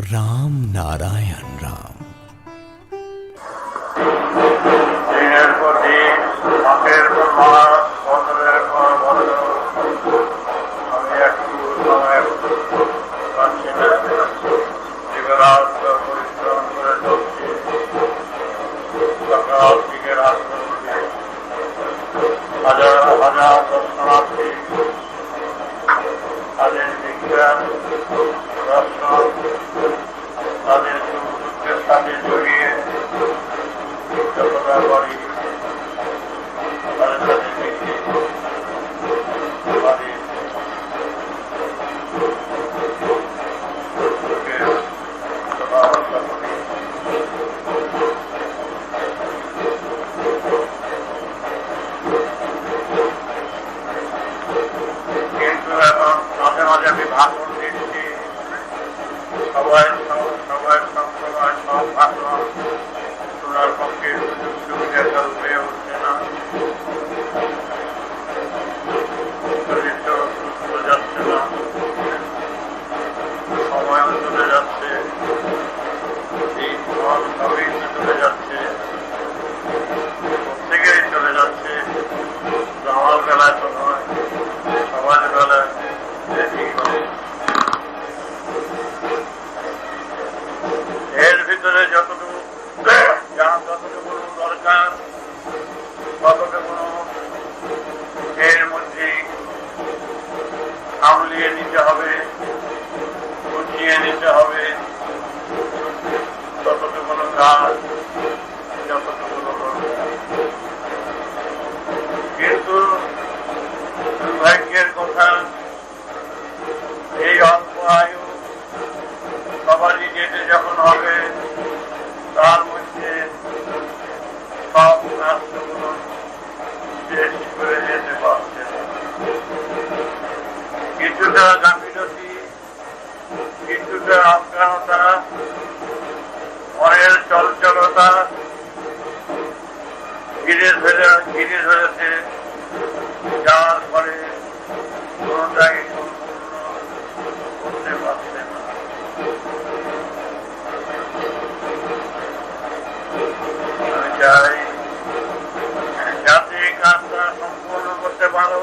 রাম নারায়ণ রাম। দিনের পর দিন, মাসের পর মাস, বছরের পর বছর আমি একটু সময় পাচ্ছি না। দিবারাত্র পরিশ্রম করে চলছি। সকাল থেকে রাত পর্যন্ত হাজার হাজার দর্শনার্থী তাদের বিজ্ঞান দর্শন তাদের সুখ দুঃখের সাথে জড়িয়ে যতটা পারি তাদের সাথে মিশে পারি সুখের ব্যবস্থা করি। কিন্তু এখন মাঝে মাঝে আমি ভাষণ দিচ্ছি, সবাই সবসময় সব ভাষণ শোনার পক্ষে সুযোগ সুবিধা হয়ে উঠছে না। শরীর সুস্থ যাচ্ছে না, সময়ও চলে যাচ্ছে, দিন ক্ষণ সবই চলে যাচ্ছে, প্রত্যেকেই চলে যাচ্ছে। আমার বেলায় তো নয়, সবার বেলায় এর ভিতরে যতটুকু দরকার ততটুকু এর মধ্যে সামলিয়ে নিতে হবে, গুছিয়ে নিতে হবে। ততটুকু কাজ যতটুকু দরকার। কিন্তু দুর্ভাগ্যের কথা, এই অল্প আয়ু সবারই যেতে যখন হবে, তার মধ্যে সব রাষ্ট্রগুলো শেষ করে যেতে পারছে না। কিছুটা গাফিলতি, কিছুটা অজ্ঞানতা, মনের চঞ্চলতা ঘিরে ধরেছে, যার ফলে কোনটাই সম্পূর্ণ করতে পারছে না। আমি চাই যাতে কাজটা সম্পূর্ণ করতে পারো,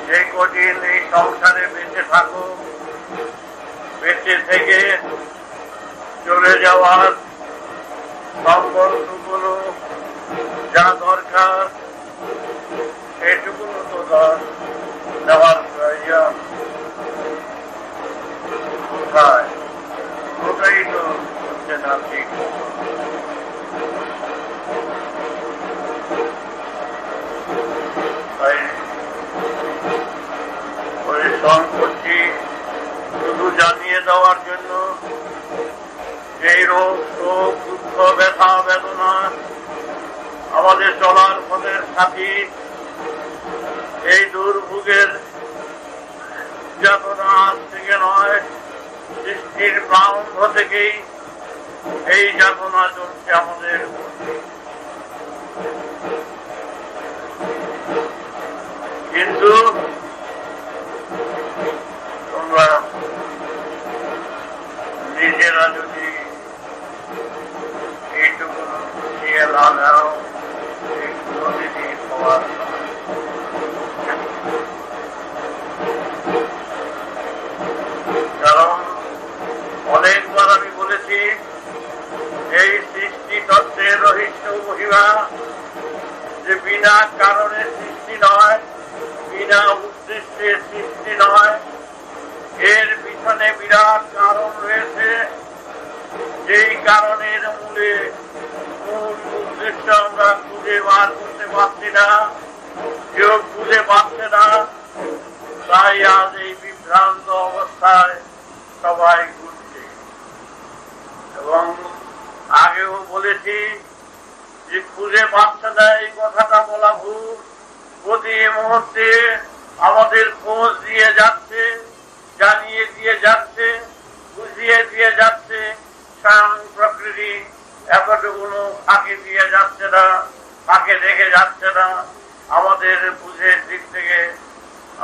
যে কঠিন এই সংসারে বেঁচে থাকো, বেঁচে থেকে চলে যাওয়ার সম্বন্ধগুলো যা দরকার সেটুকু তো দেওয়ার প্রয়োজন। কোথায়? ওটাই তো হচ্ছে না ঠিক। তাই পরিশ্রম করছি শুধু জানিয়ে দেওয়ার জন্য, এই রোগ শোক দুঃখ ব্যথা বেদনা আমাদের চলার পথের সাথী, এই দুর্ভোগের যাতনা আজ থেকে নয়, সৃষ্টির প্রারম্ভ থেকেই এই যাতনা চলছে আমাদের। কিন্তু তোমরা নিজেরা যদি এইটুকু নিয়ে লাগাও, এইটুকু যদি হওয়ার কারণ অনেকবার আমি বলেছি, এই সৃষ্টি তত্ত্বের রহস্য মহিমা যে বিনা কারণে সৃষ্টি নয়, বিনা উদ্দেশ্যে সৃষ্টি নয়, এর পিছনে বিরাট কারণ রয়েছে। যেই কারণের মূল উদ্দেশ্য আমরা খুঁজে বার করতে পারছি না, কেউ খুঁজে পাচ্ছে না। তাই আজ এই বিভ্রান্ত অবস্থায় সবাই ঘুরছে। এবং আগেও বলেছি যে খুঁজে পাচ্ছে না, এই কথাটা বলা ভুল। প্রতি মুহূর্তে আমাদের খোঁজ দিয়ে যাচ্ছে, জানিয়ে দিয়ে যাচ্ছে, বুঝিয়ে দিয়ে যাচ্ছে। স্বয়ং প্রকৃতি এতটুকু ফাঁকি দিয়ে যাচ্ছে না, ফাঁকে রেখে যাচ্ছে না। আমাদের বুঝের দিক থেকে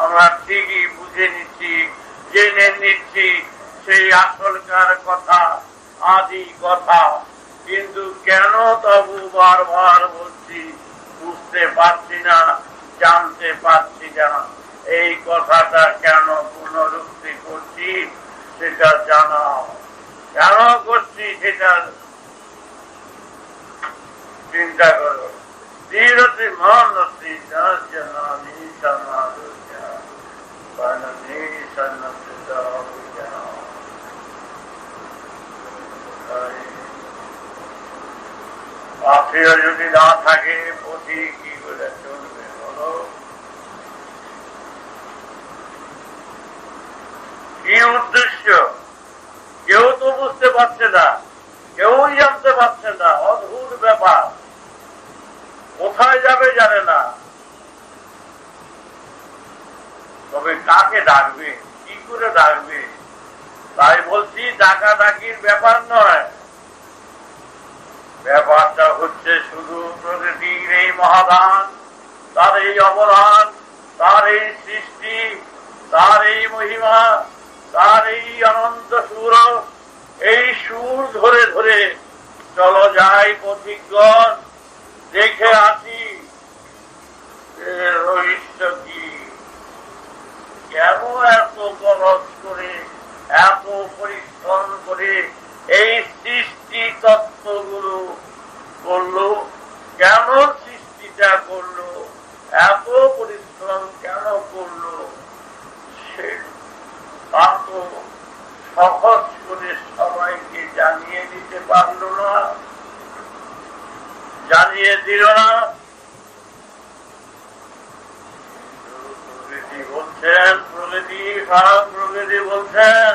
আমরা ঠিকই বুঝে নিচ্ছি, জেনে নিচ্ছি সেই আসলকার কথা, আদি কথা, কিন্তু কেন তবু বারবার বলছি বুঝতে পারছি না, জানতে পারছি না। এই কথাটা কেন পুনরুক্তি করছি সেটা জানাও, কেন করছি সেটা চিন্তা করো। ধীরতি মানতি জানি আত্মীয় যদি না থাকে পথি কি করে চলবে বলো? কি উদ্দেশ্য কেউ তো বুঝতে পারছে না, কেউই জানতে পারছে না। অদ্ভুত ব্যাপার, কোথায় যাবে জানে না, তবে কাকে ডাকবে, কি করে ডাকবে? তাই বলছি ডাকাডাকির ব্যাপার নয়, ব্যাপারটা হচ্ছে শুধু প্রকৃতির এই মহাদান, তার এই অবদান, তার এই সৃষ্টি, তার এই মহিমা, তার এই অনন্ত সুর। এই সুর ধরে ধরে চলো যাই পথিকগণ, দেখে আসি এর রহস্য কি। কেন এত খরচ করে, এত পরিশ্রম করে এই সৃষ্টি তত্ত্বগুলো করলো? কেন সৃষ্টিটা করলো? এত পরিশ্রম কেন করলো? সে তা তো সহজ করে সবাইকে জানিয়ে দিতে পারলো না, জানিয়ে দিল না। প্রকৃতি বলছেন, প্রকৃতি খারাপ, প্রকৃতি বলছেন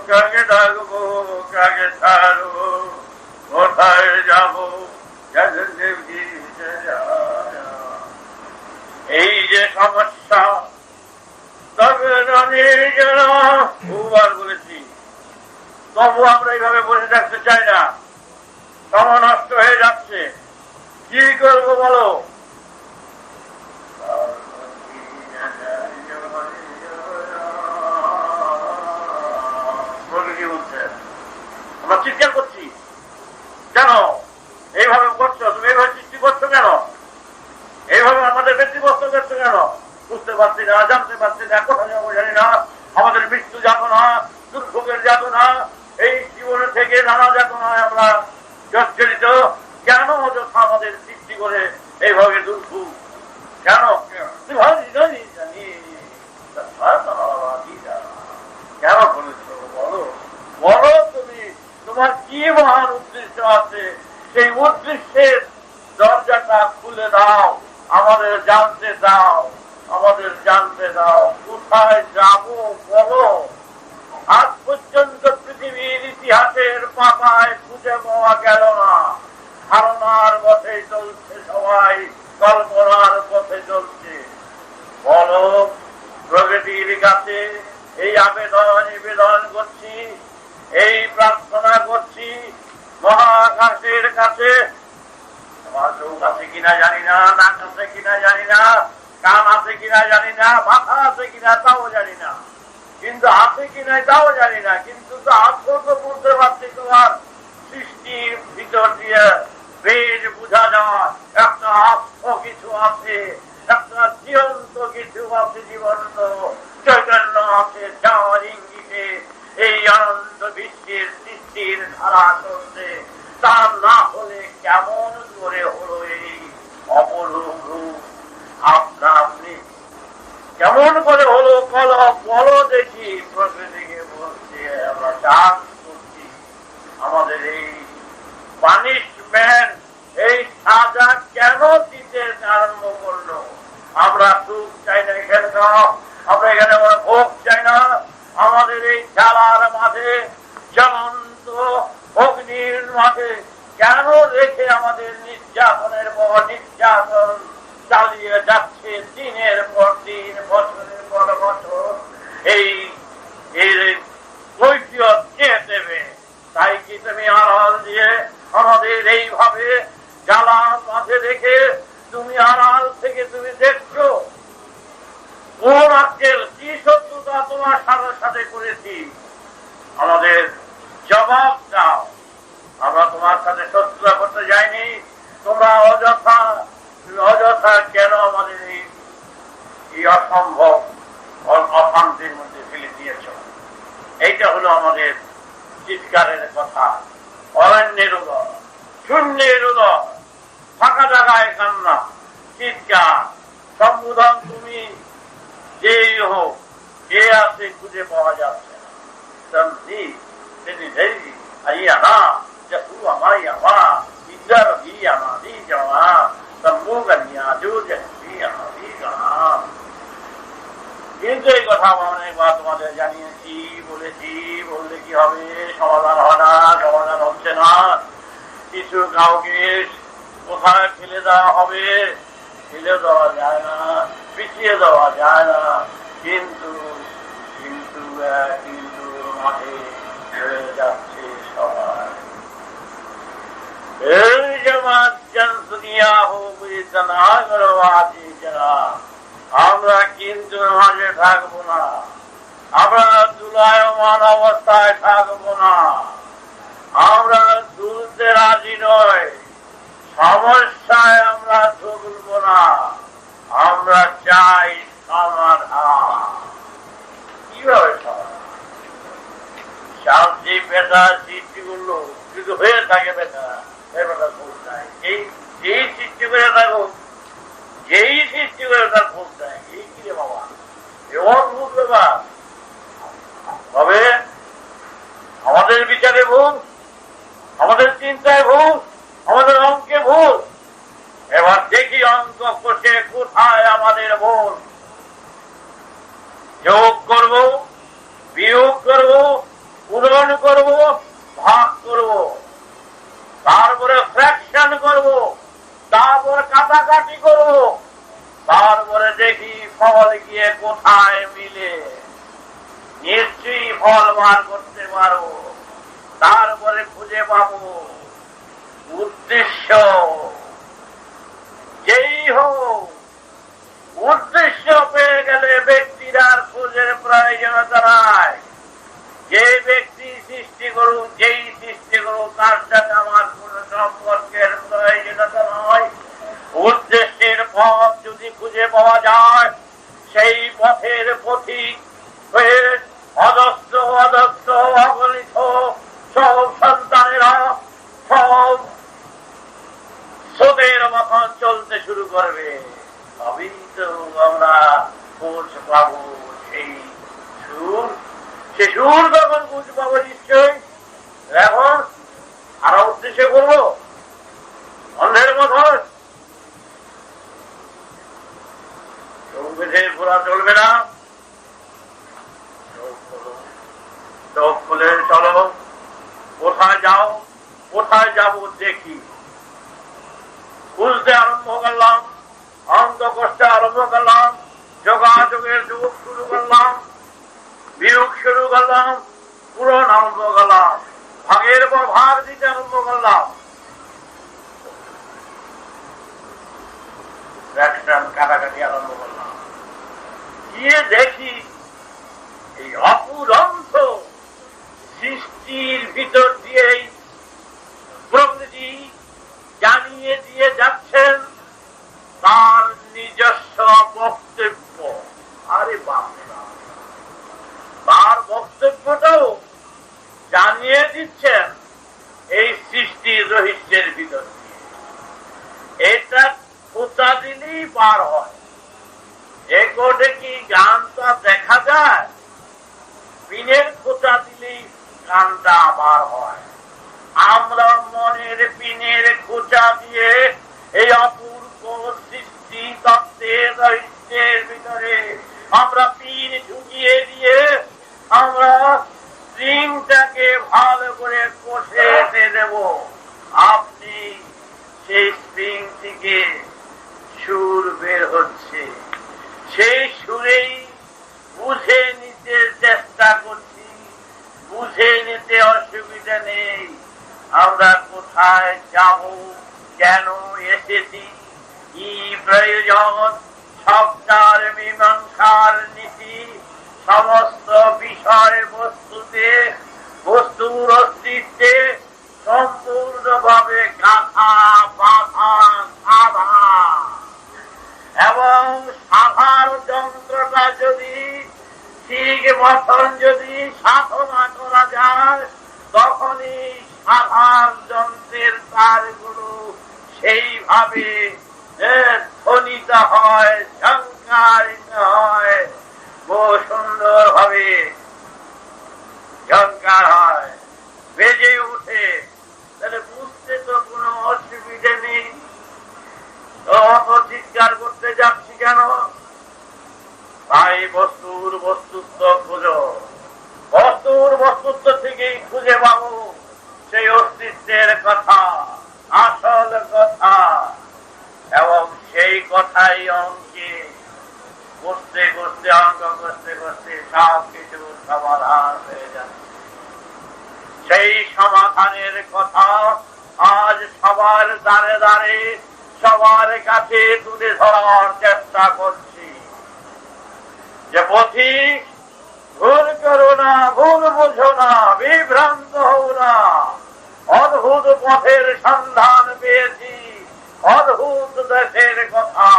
কাকে ডাকবো, কাকে ছাড়বো, কোথায় যাবো? এই যে সমস্যা, তবে বহুবার বলেছি, তবু আমরা এইভাবে বসে থাকতে চাই না। সময় নষ্ট হয়ে যাচ্ছে, কি করবো বলো? আমরা চিৎকার করছি কেন? এইভাবে করছো তুমি, এইভাবে সৃষ্টি করছো কেন? এইভাবে আমাদের ব্যক্তিগত করছো কেন? বুঝতে পারছি না, জানতে পারছি না, কোথায় যাবো জানি না। আমাদের মৃত্যু যাতনা, দুর্ভোগের যাতনা, এই জীবনের থেকে নানা যাতনায় আমরা জর্জরিত। কেন অযথা আমাদের সৃষ্টি করে এইভাবে দুর্ভোগ? কেন? কেন করেছো বলো? বলো তুমি, তোমার কি মহান উদ্দেশ্য আছে? সেই উদ্দেশ্যের দরজাটা খুলে দাও, আমাদের জানতে দাও, আমাদের জানতে দাও। কোথায় যাবো পাওয়া গেল না। ধারণার পথে চলছে সবাই, কল্পনার পথে চলছে। বলো, প্রকৃতির কাছে এই নিবেদন করছি, এই প্রার্থনা করছি মহাকাশের কাছে। তোমার চোখ আছে কিনা জানি না, নাক আছে কিনা জানি না, কান আছে কিনা জানি না, মাথা আছে কিনা তাও জানি না, কিন্তু আছে কিনা তাও জানি না। কিন্তু তো আত্ম তো বুঝতে পারছি তোমার সৃষ্টির ভিতর দিয়ে বেশ বোঝা যায় একটা আত্ম কিছু আছে, একটা জীবন্ত কিছু আছে, জীবন্ত চৈতন্য আছে, যার ইঙ্গিতে এই আনন্দ বিশ্বের সৃষ্টির ধারা চলছে। তা না হলে কেমন করে হলো এই অপরূপ রূপ আপনা আপনি? কেমন করে হলো বলো দেখি। প্রকৃতিকে বলছে আমরা চান করছি, আমাদের এই পানিশমেন্ট, এই সাজা কেন দিতে আরম্ভ করলো? আমরা সুখ চাই না এখানকার, আমরা এখানে ভোগ চাই না। আমাদের এই জ্বালার মাঝে, জ্বলন্ত অগ্নির মাঝে কেন রেখে আমাদের নির্যাতনের পর নির্যাতন চালিয়ে যাচ্ছে দিনের পর দিন, বছরের পর বছর? এই কৈফিয়ত কে দেবে? তাই কি তুমি আড়াল দিয়ে আমাদের এইভাবে জ্বালার মাঝে রেখে তুমি আড়াল থেকে তুমি দেখছো? কোন আজকের কি শত্রুতা তোমার সাথে সাথে করেছি? আমাদের জবাব দাও। আমরা তোমার সাথে শত্রুতা করতে যাইনি। তোমরা অযথা কেন আমাদের এই অসম্ভব অশান্তির মধ্যে ফেলে দিয়েছ? এইটা হলো আমাদের চিৎকারের কথা। অরণ্যের উদয়, শূন্যের উদয়, ফাঁকা জায়গায় কান্না, চিৎকার, সম্বোধন তুমি যেই হোক, কে আছে খুঁজে পাওয়া যাচ্ছে না। কিন্তু এই কথা অনেকবার তোমাদের জানিয়েছি, বলেছি, বললে কি হবে? সমাধান হয় না, সমাধান হচ্ছে না। কিছু কাউকে কোথায় ফেলে দেওয়া হবে, ফেলে দেওয়া যায় না, পিছিয়ে দেওয়া যায় না। কিন্তু কিন্তু কিন্তু মাঠে হয়ে যাচ্ছে সবাই। আমরা কিন্তু মাঝে থাকবো না, আমরা দুলায়মান অবস্থায় থাকবো না, আমরা তুলতে রাজি নয়, সমস্যায় আমরা তুলব না, আমরা চাই সমাধান। কিভাবে সমাধান? শান্তি বেটা সৃষ্টি করলো, কিন্তু হয়ে থাকে বেটা, বেটা ভুল নাই। যেই সৃষ্টি করে থাকো, যেই সৃষ্টি করে তার ভুল নাই। এই কি রে বাবা, এমন ভুল ব্যাপার? তবে আমাদের বিচারে ভুল, আমাদের চিন্তায় ভুল, আমাদের অঙ্কে ভুল। এবার দেখি অঙ্ক করছে কোথায় আমাদের ভুল। যোগ করব, বিয়োগ করব, পূরণ করব, ভাগ করব, তারপরে ফ্র্যাকশন করব, তারপরে কাটাকাটি করব, তারপরে দেখি ফল গিয়ে কোথায় মিলে। নিশ্চয়ই ফল বার করতে পারবো, তারপরে খুঁজে পাবো উদ্দেশ্য। যেই হোক, উদ্দেশ্য পেয়ে গেলে ব্যক্তির আর খোঁজের প্রয়োজনীয়তা নাই। যে ব্যক্তি সৃষ্টি করুক, যেই সৃষ্টি করুক, তার সাথে আমার কোন সম্পর্কের প্রয়োজনীয়তা নয়। উদ্দেশ্যের পথ যদি খুঁজে পাওয়া যায়, সেই পথের পথিক হয়ে অজস্র অজস্র অগণিত সব সন্তানেরা সব স্রোতের মতন চলতে শুরু করবে। তবেই তো আমরা খোঁজ পাবো সেই সুর। সে সুর তখন খোঁজ পাবো নিশ্চয়ই। এখন আরো উদ্দেশ্য করবো অন্ধের মতন চোখ বেঁধে ঘোরা চলবে না। চোখ খুলে চলো, কোথায় যাও, কোথায় যাব দেখি। খুঁজতে আরম্ভ করলাম, অন্তকষ্টে আরম্ভ করলাম, যোগাযোগের যুগ শুরু করলাম, বিয়োগ শুরু করলাম, পূরণ আরম্ভ করলাম, ভাগের পর ভাগ দিতে আরম্ভ করলাম। কাটাকাটি আরম্ভ করলাম, গিয়ে দেখি এই অপুরন্ত সৃষ্টির ভিতর দিয়েই প্রকৃতি জানিয়ে দিয়ে যাচ্ছেন তার নিজস্ব বক্তব্য। আরে বাবা, তার বক্তব্যটাও জানিয়ে দিচ্ছেন এই সৃষ্টির রহস্যের ভিতর দিয়ে। এটা খোঁচা দিলেই পার হয়। এ কোটে কি গানটা দেখা যায়? পিনের খোঁচা দিলেই গানটা বার হয়। আমরা মনের পিনের খোঁচা দিয়ে এই অপূর্ব সৃষ্টি তত্ত্বের রহস্যের ভিতরে আমরা পিন ঢুকিয়ে দিয়ে আমরা স্প্রিংটাকে ভালো করে কষে দেব। আপনি সেই স্প্রিং থেকে সুর বের হচ্ছে, সেই সুরেই বুঝে নিতে চেষ্টা করছি। বুঝে নিতে অসুবিধা নেই, আমরা কোথায় যাব, কেন এসেছি, কি প্রয়োজন, সবটার মীমাংসার নীতি, সমস্ত বিষয় বস্তুতে, বস্তুর অস্তিত্বে সম্পূর্ণভাবে গাঁথা বাঁধা সাধা। এবং সাধার যন্ত্রটা যদি ঠিক মতন যদি সাধনা করা যায়, তখনই সাধার যন্ত্রের তারগুলো সেইভাবে ধ্বনিত হয়, ঝঙ্কারিত হয়, বহু সুন্দর ভাবে ঝঙ্কার হয়, বেজে উঠে। তাহলে বুঝতে তো কোনো অসুবিধে নেই। অত চিৎকার করতে যাচ্ছি কেন? তাই বস্তুর বস্তুত্ব খুঁজো, বস্তুর বস্তুত্ব থেকেই খুঁজে পাবো সেই অস্তিত্বের কথা, আসল কথা। এবং সেই কথাই অঙ্কে করতে করতে, অঙ্ক করতে করতে সব কিছু সমাধান হয়ে যাচ্ছে। সেই সমাধানের কথা আজ সবার দ্বারে দ্বারে সবার কাছে তুলে ধরার চেষ্টা করছি। যে পথিক, ভুল করো না, ভুল বুঝো না, বিভ্রান্ত হও না। অদ্ভুত পথের সন্ধান পেয়েছি, অদ্ভুত দেশের কথা,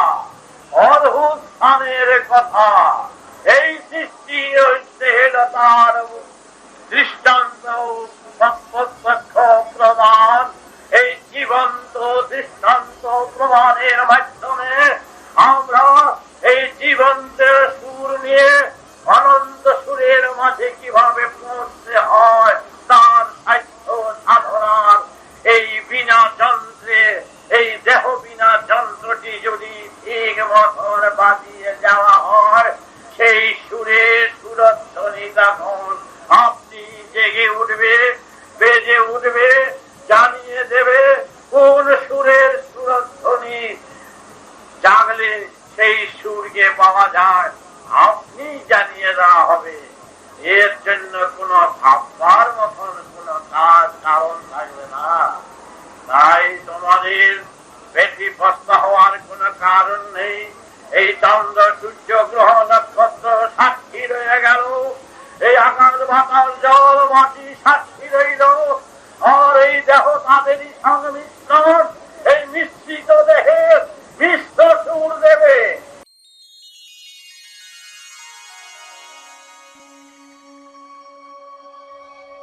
অদ্ভুত স্থানের কথা। এই সৃষ্টি তার দৃষ্টান্ত প্রত্যক্ষ প্রমাণ। এই জীবন্ত দৃষ্টান্ত প্রমাণের মাধ্যমে আমরা এই জীবন্তের সুর নিয়ে অনন্ত সুরের মাঝে কিভাবে পৌঁছতে হয় তার সাধ্য সাধনার এই বিনা যন্ত্রে, এই দেহ বিনা যন্ত্রটি যদি ঠিক মতন বাজিয়ে যাওয়া হয়, সেই সুরে সুরধ্বনি তখন আপনি জেগে উঠবে, বেজে উঠবে, জানিয়ে দেবে কোন সুরের সুরধ্বনি জাগলে সেই সুরকে পাওয়া যায়। আপনি জানিয়ে দেওয়া হবে। এর জন্য কোন ভাববার মতন কোন কারণ থাকবে না। তাই তোমাদের ব্যতিব্যস্ত হওয়ার কোন কারণ নেই। এই চন্দ্র, সূর্য, গ্রহ, নক্ষত্র সাক্ষী রয়ে গেল। এই আকাশ, বাতাস, জল, মাটি